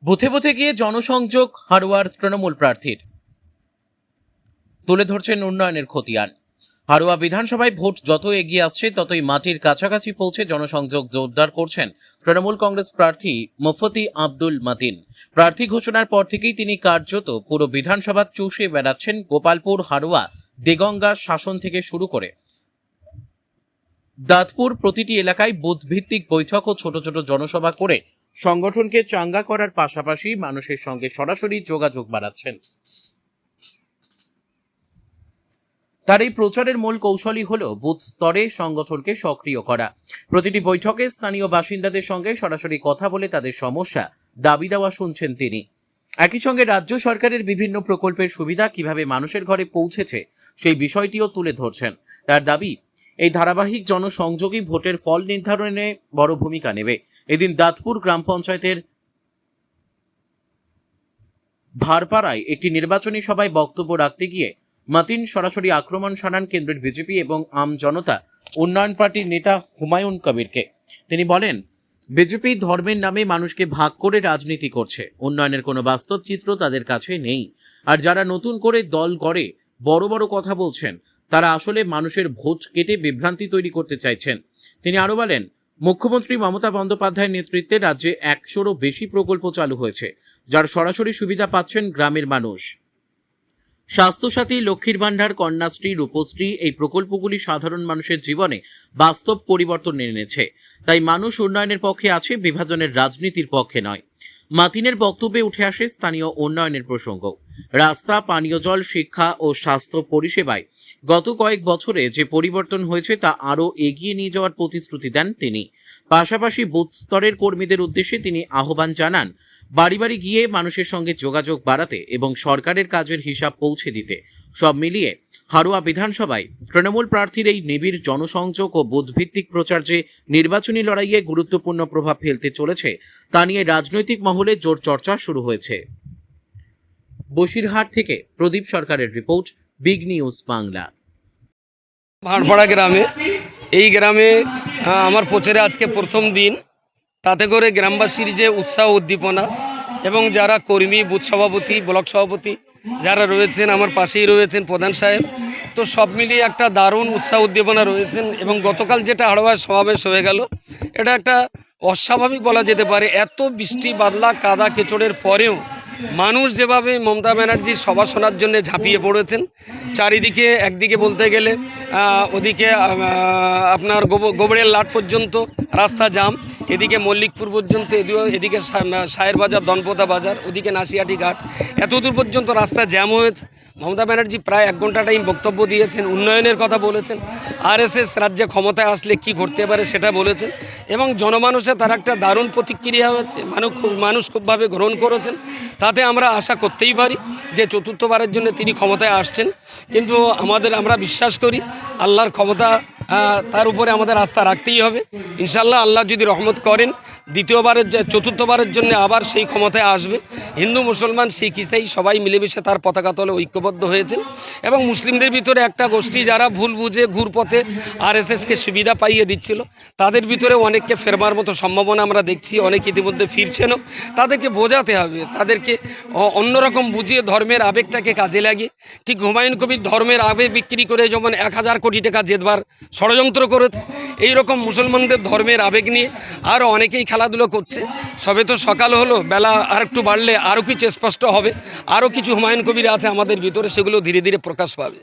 বুথে বুথে গিয়ে জনসংযোগ হারোয়ার তৃণমূল প্রার্থীর, তুলে ধরছেন উন্নয়নের খতিয়ান। হারোয়া বিধানসভায় ভোট যত এগিয়ে আসছে ততই মাটির কাছাকাছি পৌঁছে জনসংযোগ জোরদার করছেন তৃণমূল কংগ্রেস প্রার্থী মুফতি আব্দুল মাতিন। প্রার্থী ঘোষণার পর থেকেই তিনি কার্যত পুরো বিধানসভা চষে বেড়াচ্ছেন। গোপালপুর, হারোয়া, দেগঙ্গা, শাসন থেকে শুরু করে দাঁতপুর প্রতিটি এলাকায় বুথ ভিত্তিক বৈঠক ও ছোট ছোট জনসভা করে সংগঠনকে চাঙ্গা করার পাশাপাশি মানুষের সঙ্গে সরাসরি যোগাযোগ বাড়াচ্ছেন। তার এই প্রচারের মূল কৌশলই হল বুথ স্তরে সংগঠনকে সক্রিয় করা। প্রতিটি বৈঠকে স্থানীয় বাসিন্দাদের সঙ্গে সরাসরি কথা বলে তাদের সমস্যা, দাবি দেওয়া শুনছেন তিনি। একই সঙ্গে রাজ্য সরকারের বিভিন্ন প্রকল্পের সুবিধা কিভাবে মানুষের ঘরে পৌঁছেছে সেই বিষয়টিও তুলে ধরছেন। তার দাবি, এই ধারাবাহিক জনসংযোগই ভোটের ফল নির্ধারণে বড় ভূমিকা নেবে। এদিন দাঁতপুর গ্রাম পঞ্চায়েতের ভারপাড়ায় একটি নির্বাচনী সভায় বক্তব্য রাখতে গিয়ে মাতিন সরাসরি আক্রমণ শানান কেন্দ্রের বিজেপি এবং আম জনতা উন্নয়ন পার্টির নেতা হুমায়ুন কবিরকে। তিনি বলেন, বিজেপি ধর্মের নামে মানুষকে ভাগ করে রাজনীতি করছে, উন্নয়নের কোনো বাস্তব চিত্র তাদের কাছে নেই। আর যারা নতুন করে দল গড়ে বড় বড় কথা বলছেন, তারা আসলে মানুষের ভোট কেটে বিভ্রান্তি তৈরি করতে চাইছেন। তিনি আরো বলেন, মুখ্যমন্ত্রী মমতা বন্দ্যোপাধ্যায়ের নেতৃত্বে রাজ্যে 100-রও বেশি প্রকল্প চালু হয়েছে, যার সরাসরি সুবিধা পাচ্ছেন গ্রামের মানুষ। স্বাস্থ্যসাথী, লক্ষ্মীর ভাণ্ডার, কন্যাশ্রী, রূপশ্রী এই প্রকল্পগুলি সাধারণ মানুষের জীবনে বাস্তব পরিবর্তন এনেছে। তাই মানুষ উন্নয়নের পক্ষে আছে, বিভাজনের রাজনীতির পক্ষে নয়। মাতিনের বক্তব্যে উঠে আসে স্থানীয় উন্নয়নের প্রসঙ্গ। রাস্তা, পানীয় জল, শিক্ষা ও স্বাস্থ্য পরিষেবায় গত কয়েক বছরে যে পরিবর্তন হয়েছে তা আরও এগিয়ে নিয়ে যাওয়ার প্রতিশ্রুতি দেন তিনি। পাশাপাশি বুথ স্তরের কর্মীদের উদ্দেশ্যে তিনি আহ্বান জানান, বাড়ি বাড়ি গিয়ে মানুষের সঙ্গে যোগাযোগ বাড়াতে এবং সরকারের কাজের হিসাব পৌঁছে দিতে। সব মিলিয়ে হারোয়া বিধানসভায় তৃণমূল প্রার্থীর এই নিবিড় জনসংযোগ ও বুথভিত্তিক প্রচার যে নির্বাচনী লড়াইয়ে গুরুত্বপূর্ণ প্রভাব ফেলতে চলেছে তা নিয়ে রাজনৈতিক মহলে জোর চর্চা শুরু হয়েছে। বসিরহাট থেকে প্রদীপ সরকারের রিপোর্ট, বিগ নিউজ বাংলা। ভারপাড়া গ্রামে, এই গ্রামে আমার প্রচারে আজকে প্রথম দিন। তাতে করে গ্রামবাসীর যে উৎসাহ উদ্দীপনা এবং যারা কর্মী, বুথ সভাপতি, ব্লক সভাপতি যারা রয়েছেন, আমার পাশেই রয়েছেন প্রধান সাহেব, তো সব মিলিয়ে একটা দারুণ উৎসাহ উদ্দীপনা রয়েছেন। এবং গতকাল যেটা হাড়োয়ায় সমাবেশ হয়ে গেল, এটা একটা অস্বাভাবিক বলা যেতে পারে। এত বৃষ্টি বাদলা কাদা কেচড়ের পরেও মানুষ যেভাবে মমতা ব্যানার্জির সভা শোনার জন্য ঝাঁপিয়ে পড়েছেন, চারিদিকে একদিকে বলতে গেলে ওদিকে আপনার গোবরের লাট পর্যন্ত রাস্তা জাম, এদিকে মল্লিকপুর পর্যন্ত, এদিকে সায়ের বাজার, দনপোতা বাজার, ওদিকে নাসিয়াটি ঘাট, এতদূর পর্যন্ত রাস্তা জ্যাম হয়েছে। মমতা ব্যানার্জি প্রায় 1 ঘন্টা টাইম বক্তব্য দিয়েছেন, উন্নয়নের কথা বলেছেন, আরএসএস রাজ্যে ক্ষমতায় আসলে কি ঘটতে পারে সেটা বলেছেন। এবং জনমানুষে তার একটা দারুণ প্রতিক্রিয়া হয়েছে, মানুষ খুবভাবে গ্রহণ করেছেন। তাতে আমরা আশা করতেই পারি যে চতুর্থবারের জন্য তিনি ক্ষমতায় আসছেন। কিন্তু আমরা বিশ্বাস করি আল্লাহর ক্ষমতা, তার উপরে আমাদের আস্থা রাখতেই হবে। ইনশাল্লাহ আল্লাহ যদি রহমত করেন, চতুর্থবারের জন্য আবার সেই ক্ষমতায় আসবে। হিন্দু, মুসলমান, শিখ, ইসাই সবাই মিলেমিশে তার পতাকা তলে ঐক্যবদ্ধ হয়েছেন। এবং মুসলিমদের ভিতরে একটা গোষ্ঠী যারা ভুল বুঝে ঘুরপথে আরএসএসকে সুবিধা পাইয়ে দিচ্ছিল, তাদের ভিতরে অনেককে ফেরবার মতো সম্ভাবনা আমরা দেখছি। অনেক ইতিমধ্যে ফিরছেনও। তাদেরকে বোঝাতে হবে, তাদেরকে অন্যরকম বুঝিয়ে ধর্মের আবেগটাকে কাজে লাগিয়ে, ঠিক হুমায়ুন কবির ধর্মের আবেগ বিক্রি করে যেমন 1000 কোটি টাকা জেতবার ষড়যন্ত্র করেছে, এইরকম মুসলমানদের ধর্মের আবেগ নিয়ে আরও অনেকেই খেলাধুলো করছে। সবে তো সকাল হলো, বেলা আর একটু বাড়লে আরও কিছু স্পষ্ট হবে। আরও কিছু হুমায়ুন কবির আছে আমাদের ভিতরে, সেগুলো ধীরে ধীরে প্রকাশ পাবে।